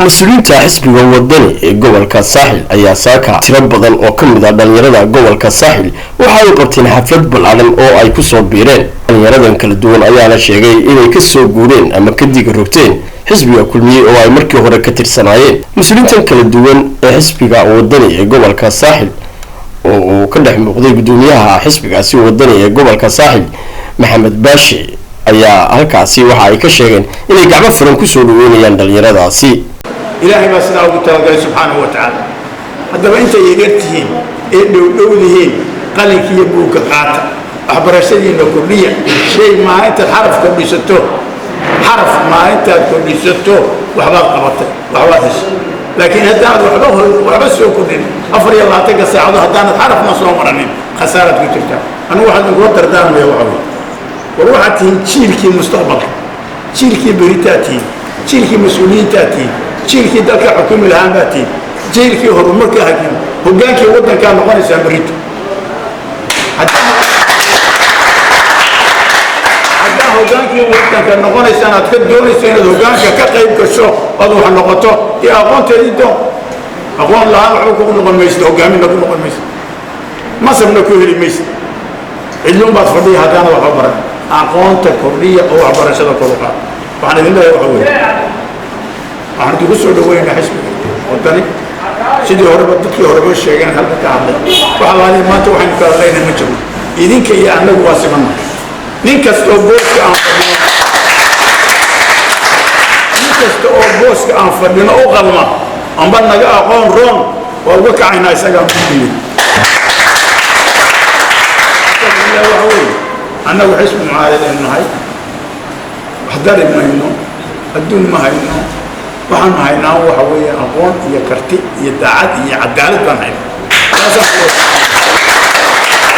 mas-uuliyiinta xisbiga wadani ee gobolka saaxil ayaa saaka tiro badan oo ka mid ah dhalinyarada gobolka saaxil waxa ay qabteen xaflad ballaaran oo ay kusoo biireen dhalinyaradan kala duwan ayaana sheegay inay kasoo guureen ama ka diga rogteen xisbiga kulmiye oo ay markii hore ka tirsanaayeen mas-uuliyiintan kala duwan ee xisbiga wadani ee gobolka saaxil oo uu ka dhex muuqday gudoomiyaha xisbigaasi wadani ee gobolka saaxil maxamed baashi ayaa halkaasi waxa ay ka sheegeen inay gacmo furan kusoo dhaweynayaan dhalinyaradaasi. إلهي ما سنا وقتها سبحانه وتعالى هذا أنت يقتهين إنه دولهين قال لك يبوك قاطع أحبرشين كلية شيء ما أنت حرف كل ستو حرف ما أنت كل ستو وحباب قبضته وحوادش لكن هذا وحبس كلين أفري الله تجا ساعة هذا حرف نصر مرنين خسارة كتيرة أنا واحد من قوة دام يا وعوي وروحت تشيل كي مستقبل تشيل كي بريتاتي تشيل كي مسؤولين تاتي جيلكي دلك حكومة الهاماتي جيلكي هرمك حكيم هجانكي ودن كان نقول سامريتو حتى هجانكي ودن كان نقول سنة كدوري سنة هجانك كقيب كشو أضوح النقطة يا أخوان تريدون أخوان لا حكومة نقول ميسد هجامي نقول ميسد ما سمنا كل ميسد اليوم بعد فردي هذا وخبره أخوان تكورية أو عبارة شذا كلها وعلى ذلك يقول waxaan ugu soo dhaweynaa xisbiga wadani sidii horeba dadkii horeba sheegeen halka ka hadlay waxa laani maanta waxaan ka hadlaynaa ma jiro idinka iyo anagu waa simanna nin kasta oo booska aan fadhino oo qalma amba naga aqoon roon waa uga kacaynaa isaga muhiim anagu xisbi mucaarad nahay hadari mayno adduun ma hayno waxaan haynaa waxa weeye aqoon iyo karti iyo daacad iyo cadaalad baan haynaa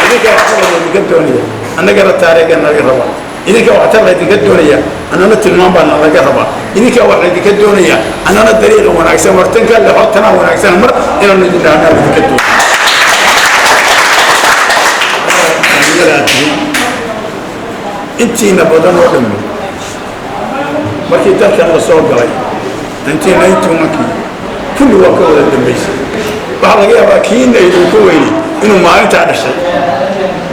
idinka waxaa idinka doonaya annagana taariikhga naga raba idinka waxaa idinka doonaya annana tilmaam baan naga raba idinka waxaa idinka doonaya annana dariiq wanaagsan wartanka la xotana wanaagsan mar inaan idin dhaanaa idinka doonaya intiina badan oo dhammi markii dalkan la soo galay أنتِ لا يتومكي كل وقت ولا دميس بعض الأشياء كين يدوكويني إنه ما أنت على شيء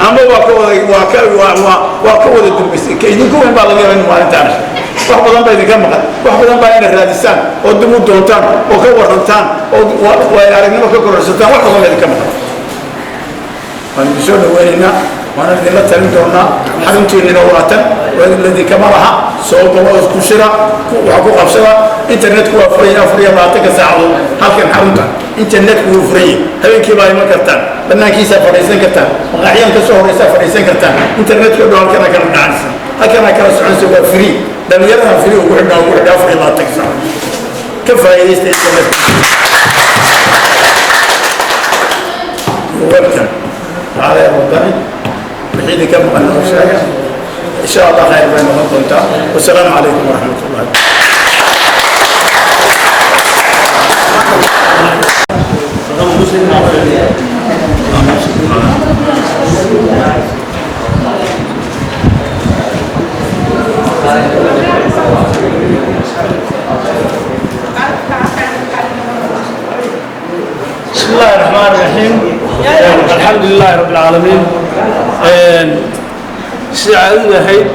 أما وقت ولا دميس كيدوكوين بعض الأشياء إنه ما أنت على شيء واحد بدن بيني كم مقال واحد بدن بيني الرادسان أو دمو دونتان أو كورنتان أو ويارجنا كورنتان واحد بدن بيني كم مقال فنشوف ويننا وانا الذي لا تلمتونا حرمتي لنا واتن والذي كمرها سوق وكشرة وحقوق أبشرة إنترنت كوا فري ما تكساعه هل كان حرمته إنترنت كوا فري هل كيباي ما كرتان بنا كيسا فريسين كرتان وقاعدين كسوه ريسا فريسين كرتان إنترنت كوا دول كنا نعنس هل كان سعون سوا فري لم يرها فري وقعدنا فري ما تكساعه كفاية إنترنت وبركة على الوطني بحيث كم أنه شايع إن شاء الله خير بين الله والسلام عليكم ورحمة الله. بسم الله الرحمن الرحيم. الحمد لله رب العالمين. سعادة هاي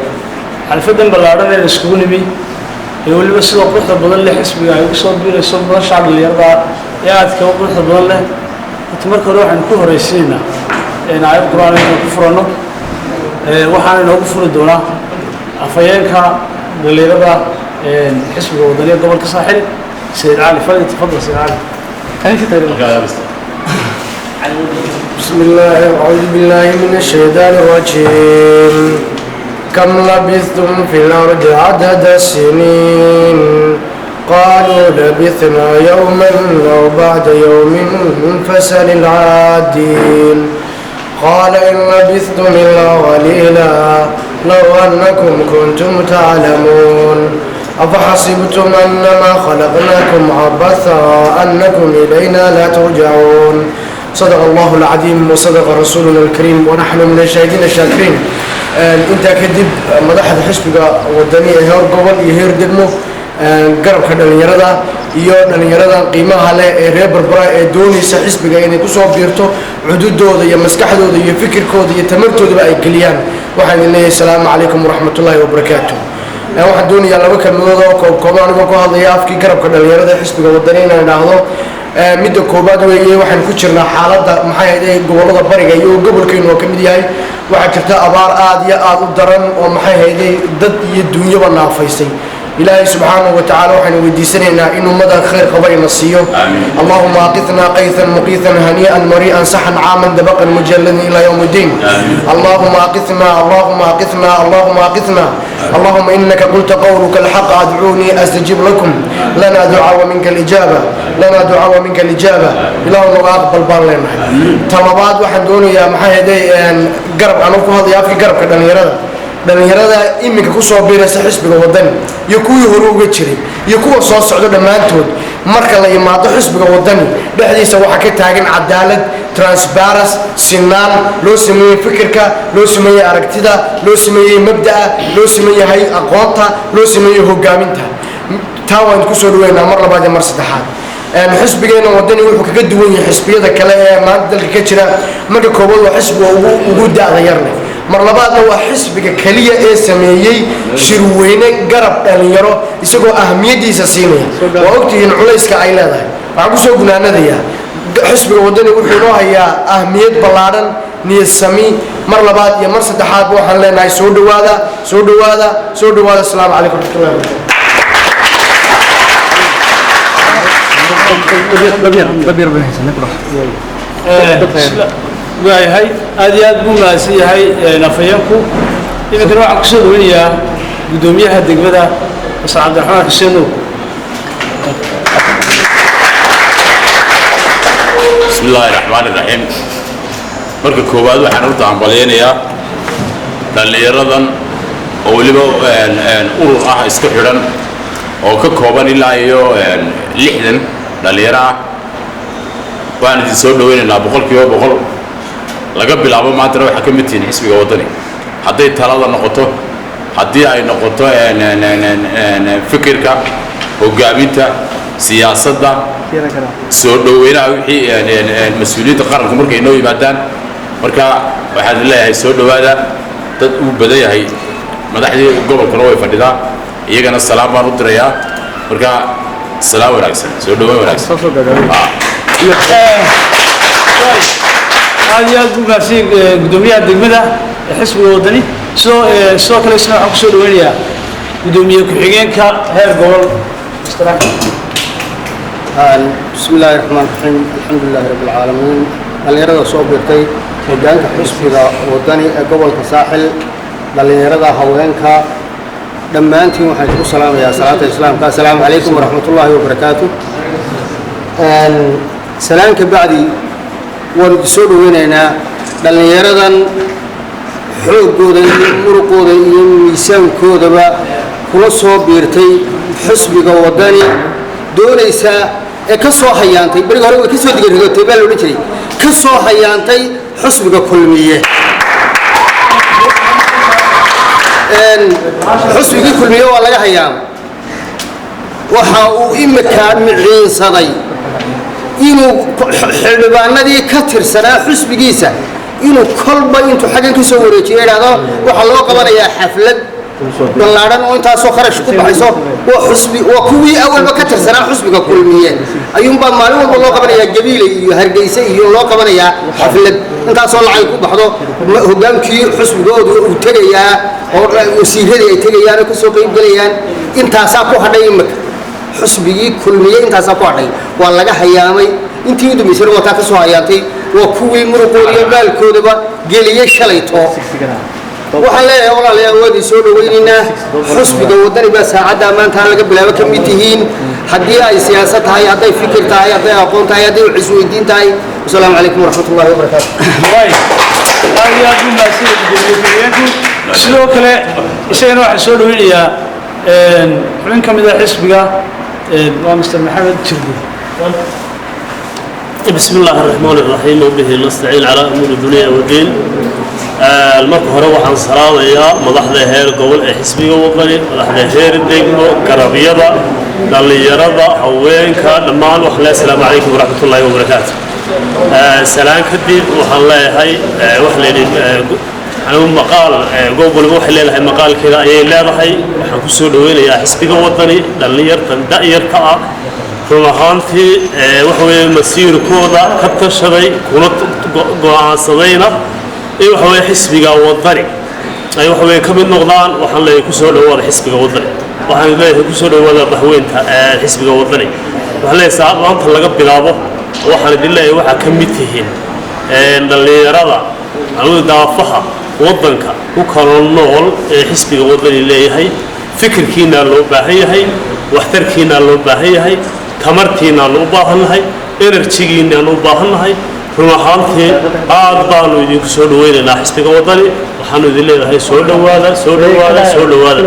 الفدن بالعرض السكوني بي يقول لي بس لو قلت بدل لي حسبي يقصد بي يصب الشعب اللي يرضى يا أذكر قلت بدل له تمرك روح نكون رئيسينا يعني عيب قرآن كفرنا وحنا نوقف الدولة أفيانك اللي يرضى حسبي وضلي قبل كساحل سيد علي فادي تفضل سيد علي كان في تاريخ بسم الله أعوذ بالله من الشيطان الرجيم كم لبثتم في الأرض عدد السنين قالوا لبثنا يوما أو بعد يوم فاسأل العادين قال إن لبثتم إلا قليلا لو أنكم كنتم تعلمون أفحسبتم أنما خلقناكم عبثا أنكم إلينا لا ترجعون صدق الله العظيم وصدق رسولنا الكريم ونحن من الشاهدين الشاكرين انت كدب مدحد حسبك ودني هير قبل يهير دمو garabka dhalinyarada iyo dhalinyarada qiimaha leh ee reer Berbera ee doonaysa xisbiga inay ku soo biirto cududooda iyo maskaxdooda iyo fikirkooda iyo tamartooda ay geliyaan waxaan leeyahay salaamu calaykum waraxmatullaahi wabarakaatuh waxaan doonayaa laba kalmadood oo kooban anigoo ku hadlaya afkii garabka dhalinyarada xisbiga wadani inaan idhaahdo midda koobaad weeye waxaan ku jirnaa xaaladda maxay ahayd gobolada bariga iyo gobolkeenu oo ka mid yahay waxaa jirta abaar aad iyo aad u daran oo maxay ahayd dad iyo dunyaba naafaysay إلهي سبحانه وتعالى وحن وديسنا إنه مدى خير قبائل نصيه اللهم أقثنا قيثا مقيثا هنيئا مريئا صحا عاما دبقا مجلدا إلى يوم الدين اللهم أقثنا اللهم أقثنا اللهم أقثنا اللهم إنك قلت قولك الحق أدعوني أستجيب لكم لنا دعاء ومنك الإجابة لنا دعاء ومنك الإجابة اللهم أقبل بالنا طلبات وحن دوني يا محايدي قرب أنا هذا يافي قرب كدن يرد dhalinyarada imika ku soo biiraysa xisbiga wadani iyo kuwii hore uga jiray iyo kuwa soo socda dhammaantood marka la yimaado xisbiga wadani dhexdiisa waxa ka taagan cadaalad transparency sinaan loo sameeyay fikirka loo sameeyay aragtida loo sameeyay mabda'a loo sameeyay aqoonta loo sameeyay hogaaminta taa waan ku soo dhaweynaa mar labaad iyo mar saddexaad xisbigeena wadani wuxuu kaga duwan yahay xisbiyada kale ee maanta dalka ka jira marka koobaad waa xisbiga ugu da'da yarnay mar labaadna waa xisbiga kaliya ee sameeyay shirweyne garab dhalinyaro isagoo ahmiyadiisa siinaya waa ogtihiin culayska ay leedahay waxaan ku soo gunaanadayaa xisbiga wadani wuxuu noo hayaa ahmiyad ballaaran niyad sami mar labaad iyo mar saddexaad waxaan leenahay soo dhawaada soo dhawaada soo dhawaada assalaamu calaykum waraxmatullahi wabarakaatuh waayahay aad iyo aad buu mahadsan yahay nafayeenku iminkana waxaan kusoo dhaweynayaa guddoomiyaha degmada masar cabdiraxmaan xuseen nuur بسم الله الرحمن الرحيم marka koowaad waxaan u taanbaleynayaa dhalinyaradan oo waliba urur ah iska xiran oo ka kooban ilaa iyo 60 dhalinyaro ah waan idin soo dhaweynaynaa boqolkiiba boqol laga bilaabo maanta waxa ka mid tihiin xisbiga wadani hadday talada noqoto haddii ay noqoto fikirka hogaaminta siyaasadda soo dhaweynaha wixii mas'uuliyadda qaranku markay noo yimaadaan marka waxaan leeyahay soo dhawaada dad uu badan yahay madaxdii gobolkana way fadhidaa iyagana salaam baan u dirayaa marka salaam wanaagsan soo dhaweyn wanaagsan aad iyo aad buu mahadsan guddoomiyaha degmada xisbiga wadani sidoo kale isna waxaan kusoo dhaweynayaa guddoomiye ku-xigeenka heer gobol بسم الله الرحمن الرحيم الحمد لله رب العالمين dhalinyarada soo biirtay hogaanka xisbiga wadani ee gobolka saaxil dhalinyarada haweenka dhammaantiin waxaan ku salaamayaa salaanta islaamka assalaamu calaykum waraxmatullaahi wabarakaatuh salaanka bacdi waan soo dhaweynaynaa dhalinyaradan xoogooda iyo muruqooda iyo miisaankoodaba kula soo biirtay xisbiga wadani doonaysa ee ka soo hayaantay bariga hore way ka soo digirigotay baa la odhan jiray ka soo hayaantay xisbiga kulmiye xisbigii kulmiye waa laga hayaamay waxa uu imika miciinsaday inuu xildhibaanadii ka tirsanaa xisbigiisa inuu kolba intuu xaggan ka soo wareejiyo idhaahdo waxaa loo qabanayaa xaflad ballaaran oo intaasoo kharash ku baxayso waa kuwii awalba ka tirsanaa xisbiga kulmiye ayuunbaa maalin walba loo qabanayaa gabiile iyo hargeysa iyo loo qabanayaa xaflad intaasoo lacag ku baxdo hogaankii xisbigoodu uu tegayaa oo wasiiradii ay tegayaan oo kasoo qaybgelayaan intaasaa ku hadhay imika xisbigii kulmiye intaasaa ku hadhay waa laga hayaamay intii u dambaysana waa taa ka soo hayaantay waa kuwii muruqooda iyo maalkoodaba geliyey shalayto waxaan leeyahay walaalayaal waad soo dhaweynaynaa xisbiga wadani baa saacadda maanta laga bilaabo ka mid tihiin haddii ay siyaasad tahay hadday fikir tahay hadday aqoon tahay hadday wax isweydiin tahay assalaamu calaykum waraxmatullaahi wabarakaatu aad iyo aad buu mahadsan guddoomiye sidoo kale isagana waxaan soo dhaweynayaa xubin ka mid ah xisbiga waa mr maxamed jirgo بسم الله الرحمن الرحيم وبه نستعين على أمور الدنيا والدين marka hore waxaan salaamayaa madaxda heer gobol ee xisbiga wadani madaxda heer degmo garabyada dhalinyarada haweenka dhammaan wax le assalaamu calaykum waraxmatullaahi wabarakaatu salaan kadib waxaan leeyahay wax leeyahay anigu maqaal goob walba waxay leedahay maqaalkeeda ayay leedahay waxaan ku soo dhaweynayaa xisbiga wadani dhalinyartan da'yarta ah run ahaantii waxa weeye masiirkooda ka tashaday kuna go'aansadayna in waxa weeye xisbiga wadani ay waxa weeye ka mid noqdaan waxaan leeyahay ku soo dhawaada xisbiga wadani waxaan leeyahay ku soo dhawaada bahweynta xisbiga wadani waxaan leeyahay maanta laga bilaabo waxaan idin leeyahay waxaa ka mid tihiin dhalinyarada ama daafaha waddanka ku kala nool ee xisbiga wadani leeyahay fikirkiina loo baahan yahay waxtarkiina loo baahan yahay tamartiina loo baahan nahay enerjigiina loo baahan nahay run ahaantii aad baanu idinku soo dhaweynaynaa xisbiga wadani waxaanu idin leedahay soo dhawaada soo dhawaada soo dhawaada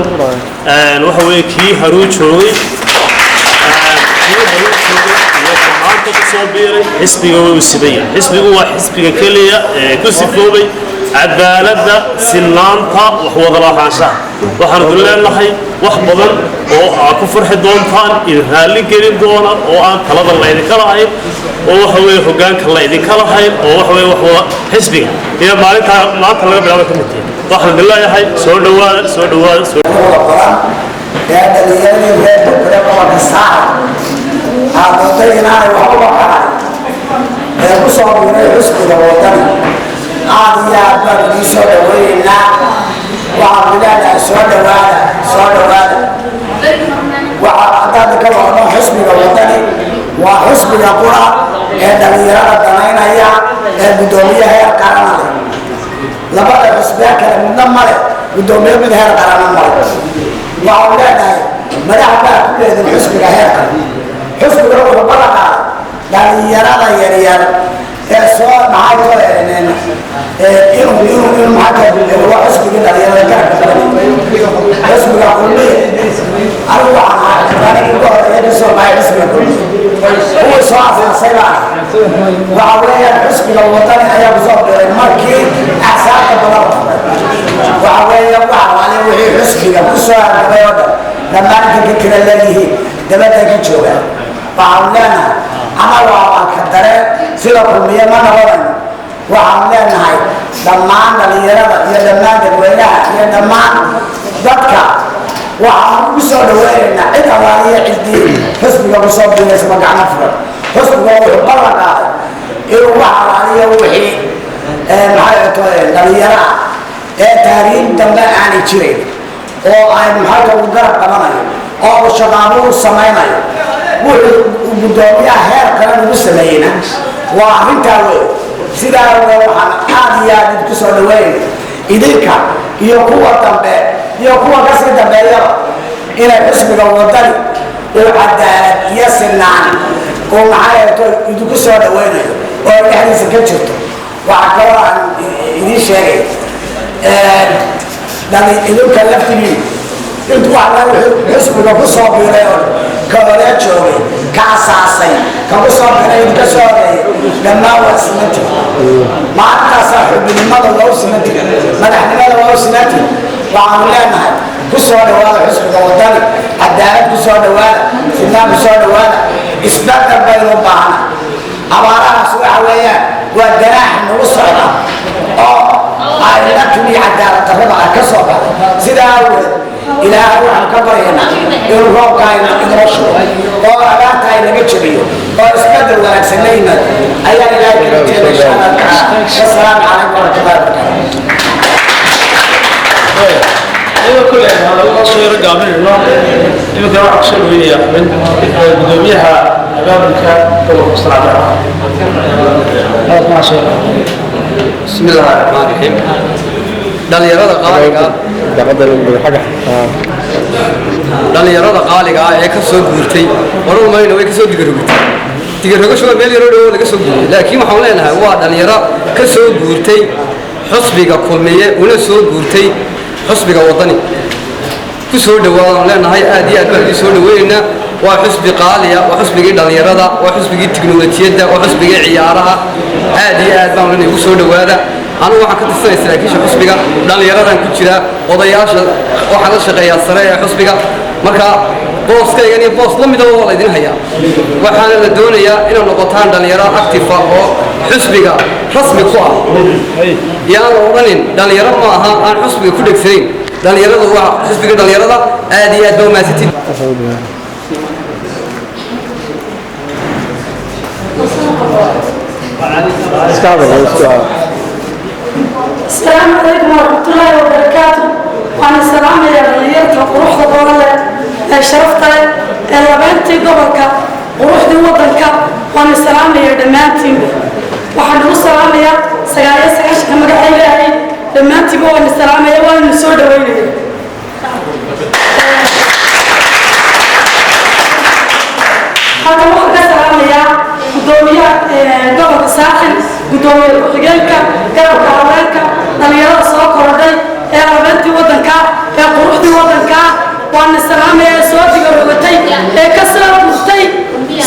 waxa weeye kii haruu joogay maanta ku soo biiray xisbiga way u sibayeen xisbigu waa xisbiga keliya ee ku sifoobay cadaaladda sinaanta wax wada lahaanshaha waxaan idin leenahay wax badan oo aad ku farxi doontaan idin raalli gelin doona oo aan talada laydinka lahayn oo waxa weeye hoggaanka laydinka lahayn oo waxa weeye wax wada xisbiga iyo maalintaa maanta laga bilaabo ka mid tihiin waxaan idin leeyahay soo dhawaada soo dhawaada soo aad iyo aad baan idin soo dhaweynaynaa waxaan leedahay soo dhawaada soo dhawaada waxaa haddaad ka wacdo xisbiga wadani waa xisbiga qura ee dhalinyarada danaynaya ee guddoomiye heer qarana leh labada xisbiya kale midna male guddoomiye mid heer qarana male waxaan leedahay madax baa ku leedin xisbiga heerka xisbiga wuxuu bala qaaday dhalinyarada yaryar ee soo maxay inuu waa xisbiga dhalinyarada garabka qabanay xisbiga kulmiye anigu waxaan ahaa uga horeeya kasoo baxay xisbiga kulmiye kuwii soo asaasay baan waxa weeyaan xisbiga wadani ayaa kusoo biray markii axsaabta badan waxa weeya waxa wali wixii xisbiga kusoo hargabay oo dhan dhammaanka ka kala leeyihiin dabadda ka joogaan waxaan leenahay ama waa ka dareen sida kulmiye ma noqonayno waxaan leenahay dhammaan dhalinyarada iyo dhammaan dadweynaha iyo dhammaan dadka waxaan ugu soo dhaweynaynaa cid allaaliya ciddii xisbiga kusoo biiraysama gacmo furan xisbiga wuxuu ballan qaaday inuu wax allaaliya wixii maxay dhalinyaraha ee taariikh dambe aanay jirayn oo ay maxay ugu garab qabanayo oo uu shaqaabuhu samaynayo wuxuu guddoomiyaha heer kale ugu sameeyeyna waa arrintaa wey sidaa waxaan aad iyo aad idinku soo dhaweynay idinka iyo kuwa dambe iyo kuwa kasii dambeeyaba inay xisbiga wadani uu cadaalad iyo sinaan oo maxay idinku soo dhaweynayo oo dhexdiisa ka jirto waxaa kaloo aan idiin sheegay idinka laftigiin intu waxaa xisbiga ku soo biiray oo ka hore joogay ka asaasay ka ku soo biiray idinka soo horeeyay dhammaan waa sinanti maalintaasaa xubinimada loo sinanti madaxnimada loo sinanti waxaanu leenahay ku soo dhawaada xisbiga wadani cadaalad ku soo dhawaada sinaan ku soo dhawaada isbedel baynu u baahana abaarahaas waxa weeyaan waa ganaax nagu socda oo ay la tumi cadaalad darrada ay ka soo baxday sidaa awgeed ilaahay waxaan ka baryaynaa inuu roobkaayna inoo shubo oo abaarta ay naga jabiyo oo isbedel wanaagsan la yimaado ayaan ilaahay kala jeeda insha allah tacaala wasalaamu calaykum waraxmatullahi wabarakaatu كل هذا القصير قابل الله يمكن واحد شيء ويا من بدوميها قابلك قبل الصلاة ما شاء الله بسم الله الرحمن الرحيم dhalinyarada qaaliga ah ee ka soo guurtay waran mayno way ka soo digarogtay digarogashada meel yar oo laga soo guuray laakiin waxaan leenahay waa dhalinyaro ka soo guurtay xusbiga kulmiye una soo guurtay xusbiga wadani ku soo dhawaadaan leenahay aad iyo aad baan soo dhaweynaa waa xusbi qaaliya waa xusbigii dhalinyarada waa xusbigii tiknoolajiyadda waa xusbigii ciyaaraha aad iyo aad baan leenahay ku soo dhawaada anigu waxaan ka tirsanay saraakiisha xusbiga dhallinyaradan ku jira odayaasha waxaan la shaqeeyaa sare ee xusbiga marka booskaygan iyo boos la midaba waa laydin hayaa waxaana la doonayaa inay noqotaan dhallinyaro active oo xusbiga rasmi ku ah yaan la odhanin dhallinyaro ma aha aan xusbiga ku dhegsanayn dhallinyaradu waa xusbiga dhallinyarada aad iyo aad baa umahadsantiin السلام عليكم ورحمة الله وبركاته. وأنا السلام يا رجال وروح ضوالة شرفته لبنتي قبلك وروح دي وطنك وأنا السلام يا دمانتي وحنا السلام يا سجايا سجاش كم قاعد يلاقي دمانتي وأنا السلام يا وأنا نسود ويني هذا واحد السلام يا قدومية قبل الساحل قدومية رجالك قبل كهربائك دليل سوق وردي لبنتي وطنك قروحدي وطنك وأنا السلام يا صوتي قرقتي كسر مستي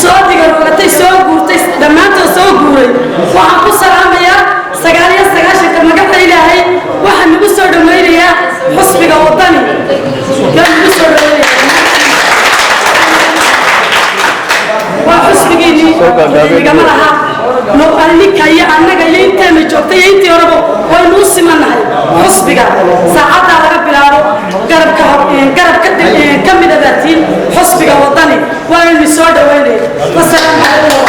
صوتي قرقتي سوق قرتي دمانتي سوق قوري وحنا السلام يا سجايا سجاش كم قاعد يلاقي وحنا نبصر دميري يا حسبي وطني كم نبصر دميري وحسبيني جمالها لو أنك يا أنك يا أنت مجبت يا أنت يا رب ونص منها حسبك ساعات على بلاد قرب كم من ذاتي حسبك وطني وأنا مسؤول ويني والسلام عليكم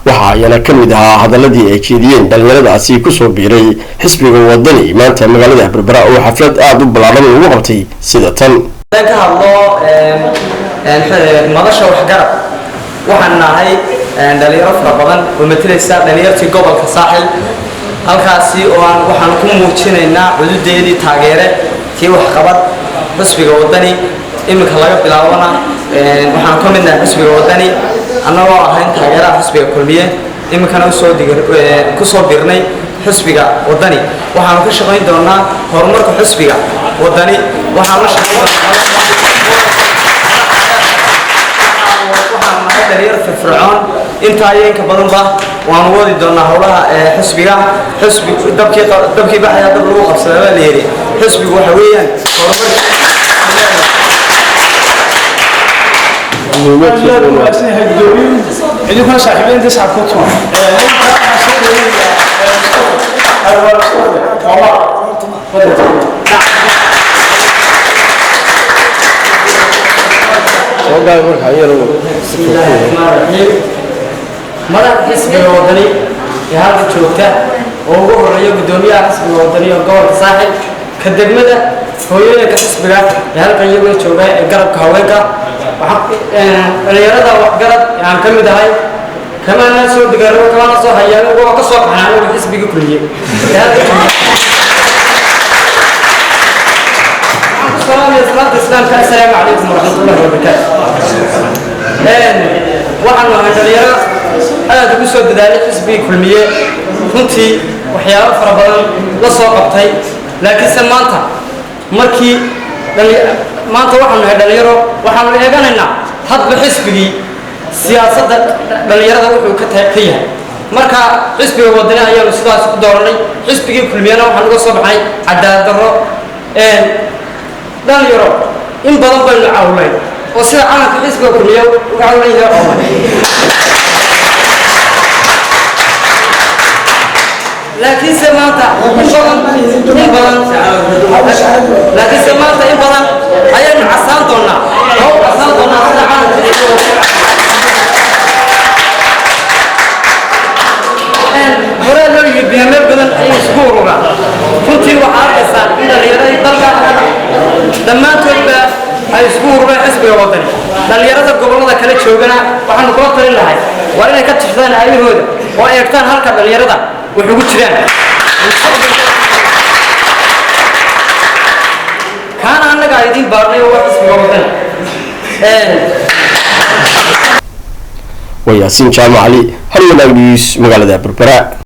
waxa ayana ka mid ahaa hadaladii ay jeediyeen dhalinyaradaasi ku soo biiray xisbiga wadani maanta magaalada Berbera oo xaflad aad u ballaaran ugu qabtay sida tan ka hadlo madasha wax garab waxaan nahay dhalinyaro fara badan oo matelaysa dhalinyartii gobolka saaxil halkaasi oo waxaan ku muujinaynaa xuduudeedii taageere tii wax qabad xisbiga wadani iminka laga bilaabana waxaan ka midnahay xisbiga wadani annagoo ahayn taageeraha xisbiga kulmiye iminkana ku soo birnay xisbiga wadani waxaanu ka shaqayn doonaa horumarka xisbiga wadani waxaan la shaqayn دليل في فرعون أنت أيين كبدن با وانودي دونا هؤلاء حسبيا حسب دبكي بحياة دبلو قبص ليري حسبي وحويا عندكم صاحبين تسعة كتب بسم الله الرحمن الرحيم مدى حسب الوطني في هذا الشوكة وهو الرئيس قدومية حسب الوطني وقوة الساحل كدقمدة هو يلك حسب في هذا الشوكة القرب كهويكا وحق الرياضة وقرب يعني كم دهاي كمان الناس يقولوا كمان ناس هيا وقصوا حنانه وحسب كلية السلام السلام عليكم ورحمة الله وبركاته. وحنا هالدليل أنا تقصد ذلك حسبي كلية كنتي وحياة فربنا لا صاقبتي لكن سمانتها مركي مانتها وحنا هالدليل وحنا إيجاننا حد بحسبي سياسة دليل هذا وكتها فيها مركا حسبي ودنا أيام السلاس دورني حسبي كلية وحنا قصب عي عدد درو دان يرو إن بدن بالعاولين وسير أنا في حسب كلية وعاولين يا أمي لكن سمعت إن بدن لكن سمعت إن بدن أيام عسان دونا أو عسان دونا هذا عن مرة لو يبيعمر بدن أي سكورنا كنتي وحارسة إن اليرى يطلع لما تبى أي سكور حسب الوطني دليرة الجبرة كانت شوجنا وحنا قرطنا لها وأنا كتشفنا أي هود وأيكتان هالك دليرة وحقول شجان كان عندنا قاعدين بارني وحسب الوطني وياسين جامع علي هل يناقش مقالة بربراء